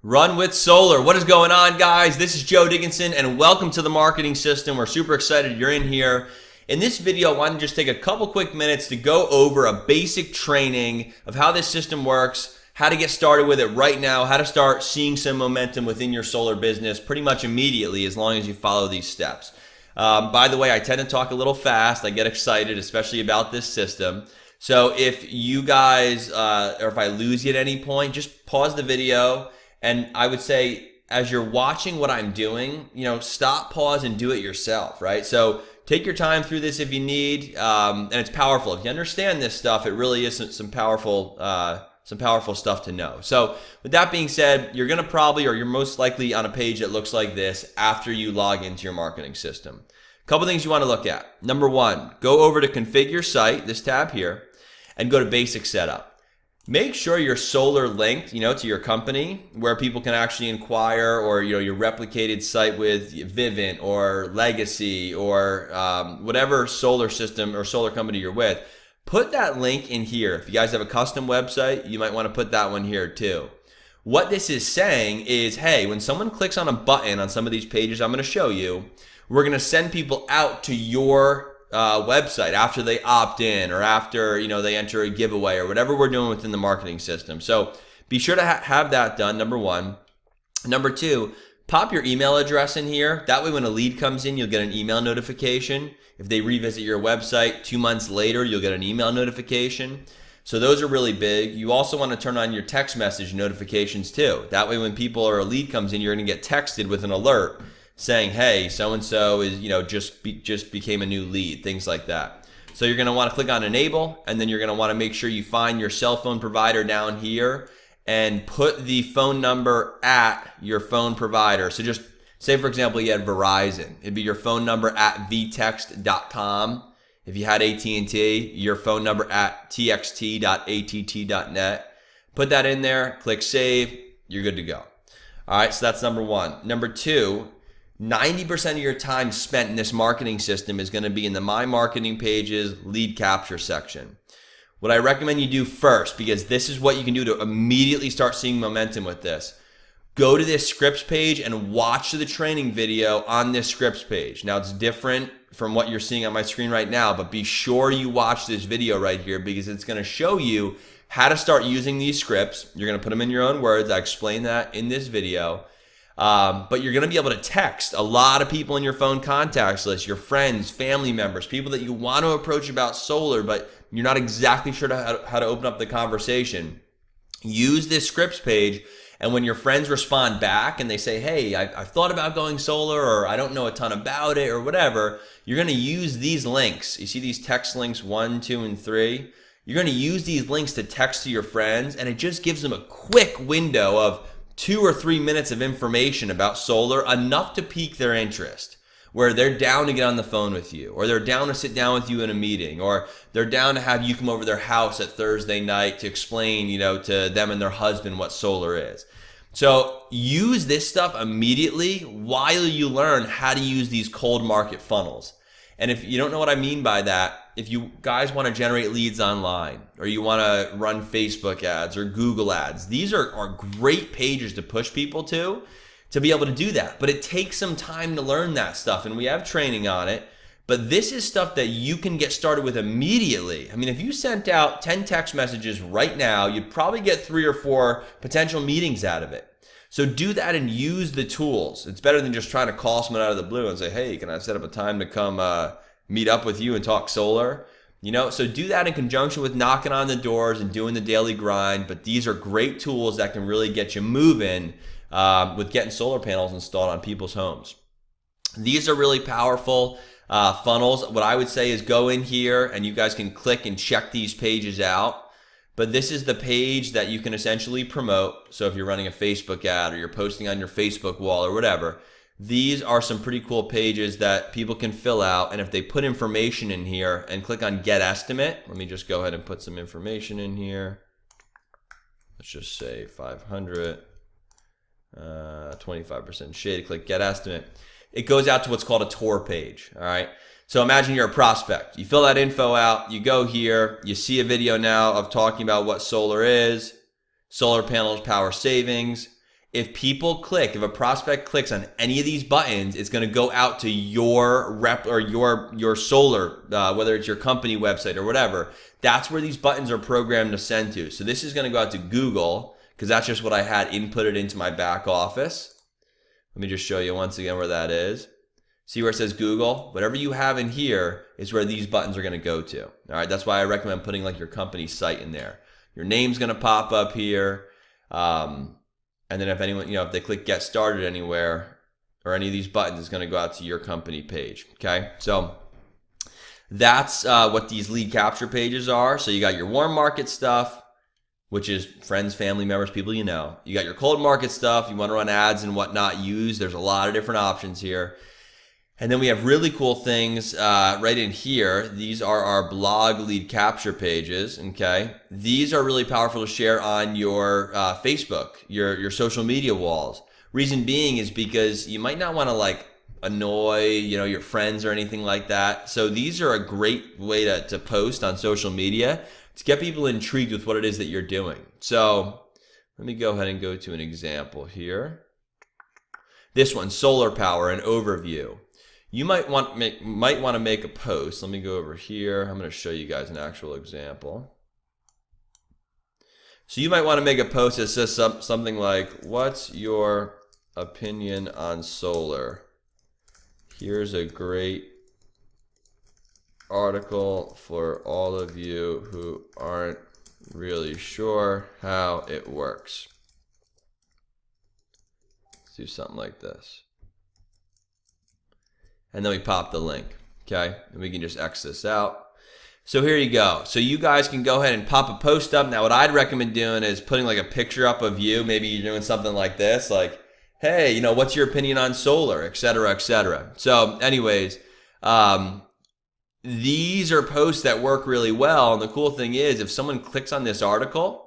Run with solar. What is going on, guys? This is Joe Dickinson, and welcome to the Marketing System. We're super excited you're in here. In this video, I want to just take a couple quick minutes to go over a basic training of how this system works, how to get started with it right now, how to start seeing some momentum within your solar business pretty much immediately as long as you follow these steps. By the way, I tend to talk a little fast. I get excited, especially about this system. So if you guys, or if I lose you at any point, just pause the video. And I would say, as you're watching what I'm doing, stop, pause, and do it yourself, right? So take your time through this if you need, and it's powerful. If you understand this stuff, it really is some powerful stuff to know. So with that being said, you're going to probably, or you're most likely on a page that looks like this after you log into your marketing system. A couple things you want to look at. Number one, go over to Configure Site, this tab here, and go to Basic Setup. Make sure your solar linked, to your company where people can actually inquire, or your replicated site with Vivint or Legacy or whatever solar system or solar company you're with. Put that link in here. If you guys have a custom website, you might want to put that one here too. What this is saying is, hey, when someone clicks on a button on some of these pages I'm going to show you, we're going to send people out to your website after they opt in, or after they enter a giveaway, or whatever we're doing within the marketing system. So be sure to have that done, number one. Number two, pop your email address in here. That way when a lead comes in, you'll get an email notification. If they revisit your website 2 months later, you'll get an email notification. So those are really big. You also want to turn on your text message notifications too. That way when people or a lead comes in, you're going to get texted with an alert saying, hey, so-and-so is, just became a new lead, things like that. So you're going to want to click on enable, and then you're going to want to make sure you find your cell phone provider down here and put the phone number at your phone provider. So just say, for example, you had Verizon. It'd be your phone number at vtext.com. If you had AT&T, your phone number at txt.att.net. Put that in there, click save, you're good to go. All right, so that's number one. Number two, 90% of your time spent in this marketing system is going to be in the My Marketing Pages lead capture section. What I recommend you do first, because this is what you can do to immediately start seeing momentum with this, go to this scripts page and watch the training video on this scripts page. Now it's different from what you're seeing on my screen right now, but be sure you watch this video right here, because it's going to show you how to start using these scripts. You're going to put them in your own words. I explain that in this video. But you're going to be able to text a lot of people in your phone contacts list, your friends, family members, people that you want to approach about solar, but you're not exactly sure how to open up the conversation. Use this scripts page, and when your friends respond back and they say, hey, I've thought about going solar, or I don't know a ton about it, or whatever, you're going to use these links. You see these text links 1, 2, and 3? You're going to use these links to text to your friends, and it just gives them a quick window of 2 or 3 minutes of information about solar, enough to pique their interest, where they're down to get on the phone with you, or they're down to sit down with you in a meeting, or they're down to have you come over to their house at Thursday night to explain, to them and their husband what solar is. So use this stuff immediately while you learn how to use these cold market funnels. And if you don't know what I mean by that, if you guys want to generate leads online, or you want to run Facebook ads or Google ads, these are great pages to push people to be able to do that. But it takes some time to learn that stuff, and we have training on it. But this is stuff that you can get started with immediately. I mean, if you sent out 10 text messages right now, you'd probably get 3 or 4 potential meetings out of it. So do that and use the tools. It's better than just trying to call someone out of the blue and say, hey, can I set up a time to come meet up with you and talk solar? So do that in conjunction with knocking on the doors and doing the daily grind. But these are great tools that can really get you moving with getting solar panels installed on people's homes. These are really powerful funnels. What I would say is go in here and you guys can click and check these pages out. But this is the page that you can essentially promote. So if you're running a Facebook ad, or you're posting on your Facebook wall, or whatever, these are some pretty cool pages that people can fill out. And if they put information in here and click on Get Estimate, let me just go ahead and put some information in here. Let's just say 500, 25% shade, click Get Estimate. It goes out to what's called a tour page, all right? So imagine you're a prospect. You fill that info out, you go here, you see a video now of talking about what solar is, solar panels, power savings. if a prospect clicks on any of these buttons, it's going to go out to your rep or your solar, whether it's your company website or whatever. That's where these buttons are programmed to send to. So this is going to go out to Google because that's just what I had inputted into my back office. Let me just show you once again where that is. See where it says Google? Whatever you have in here is where these buttons are going to go to. All right, that's why I recommend putting like your company site in there. Your name's going to pop up here. And then if anyone, if they click get started anywhere or any of these buttons, it's going to go out to your company page. Okay, so that's what these lead capture pages are. So you got your warm market stuff, which is friends, family members, people you know. You got your cold market stuff. You want to run ads and whatnot. There's a lot of different options here. And then we have really cool things right in here. These are our blog lead capture pages, okay? These are really powerful to share on your Facebook, your social media walls. Reason being is because you might not want to like annoy, your friends or anything like that. So these are a great way to post on social media to get people intrigued with what it is that you're doing. So let me go ahead and go to an example here. This one, solar power, an overview. You might want to make a post. Let me go over here. I'm going to show you guys an actual example. So you might want to make a post that says something like, "What's your opinion on solar? Here's a great article for all of you who aren't really sure how it works." Let's do something like this. And then we pop the link, okay? And we can just X this out. So here you go. So you guys can go ahead and pop a post up. Now what I'd recommend doing is putting like a picture up of you. Maybe you're doing something like this, like, hey, what's your opinion on solar, et cetera, et cetera. So anyways, these are posts that work really well. And the cool thing is if someone clicks on this article,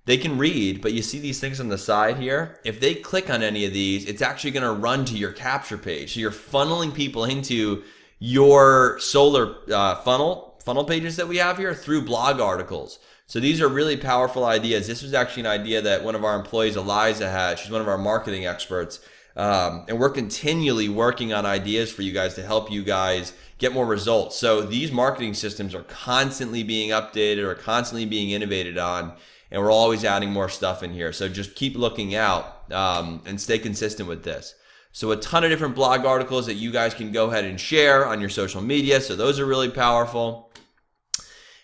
they can read, but you see these things on the side here? If they click on any of these, it's actually going to run to your capture page. So you're funneling people into your solar funnel pages that we have here through blog articles. So these are really powerful ideas. This was actually an idea that one of our employees, Eliza, had. She's one of our marketing experts. And we're continually working on ideas for you guys to help you guys get more results. So these marketing systems are constantly being updated or constantly being innovated on. And we're always adding more stuff in here. So just keep looking out and stay consistent with this. So a ton of different blog articles that you guys can go ahead and share on your social media. So those are really powerful.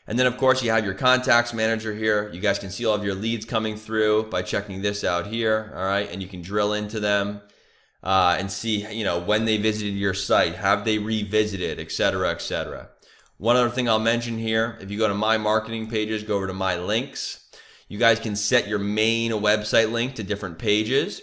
And then of course you have your contacts manager here. You guys can see all of your leads coming through by checking this out here. All right. And you can drill into them and see, when they visited your site, have they revisited, et cetera, et cetera. One other thing I'll mention here, if you go to my marketing pages, go over to my links. You guys can set your main website link to different pages.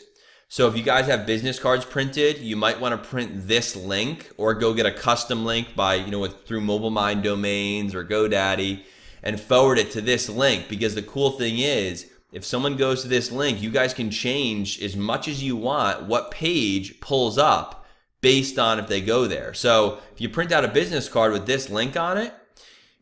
So if you guys have business cards printed, you might want to print this link or go get a custom link by, through Mobile Mind Domains or GoDaddy and forward it to this link. Because the cool thing is, if someone goes to this link, you guys can change as much as you want what page pulls up based on if they go there. So if you print out a business card with this link on it,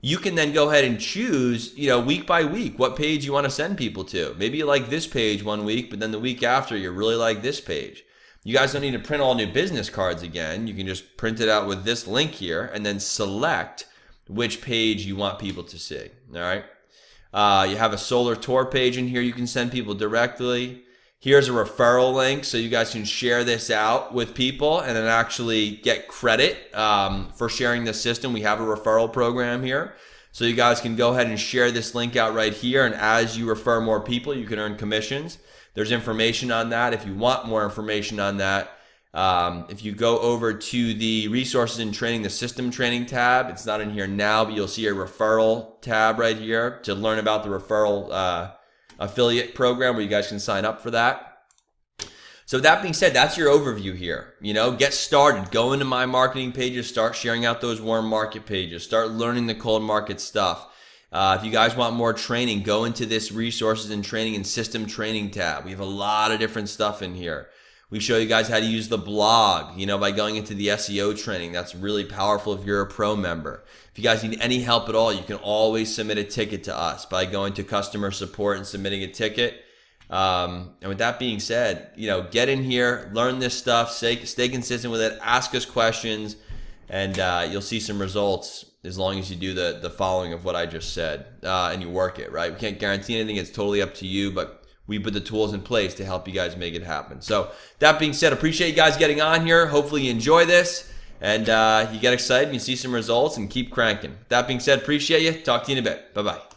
you can then go ahead and choose, week by week, what page you want to send people to. Maybe you like this page one week, but then the week after you really like this page. You guys don't need to print all new business cards again. You can just print it out with this link here and then select which page you want people to see. All right. You have a solar tour page in here you can send people directly. Here's a referral link so you guys can share this out with people and then actually get credit for sharing this system. We have a referral program here. So you guys can go ahead and share this link out right here, and as you refer more people, you can earn commissions. There's information on that. If you want more information on that, if you go over to the resources and training, the system training tab, it's not in here now, but you'll see a referral tab right here to learn about the referral affiliate program where you guys can sign up for that. So that being said, that's your overview here. Get started. Go into my marketing pages, start sharing out those warm market pages, start learning the cold market stuff. If you guys want more training, go into this resources and training and system training tab. We have a lot of different stuff in here. We show you guys how to use the blog, by going into the SEO training. That's really powerful if you're a pro member. If you guys need any help at all, you can always submit a ticket to us by going to customer support and submitting a ticket. And with that being said, get in here, learn this stuff, stay consistent with it, ask us questions, and you'll see some results as long as you do the following of what I just said, and you work it, right? We can't guarantee anything. It's totally up to you, but we put the tools in place to help you guys make it happen. So that being said, appreciate you guys getting on here. Hopefully you enjoy this, and you get excited and you see some results, and keep cranking. That being said, appreciate you. Talk to you in a bit. Bye-bye.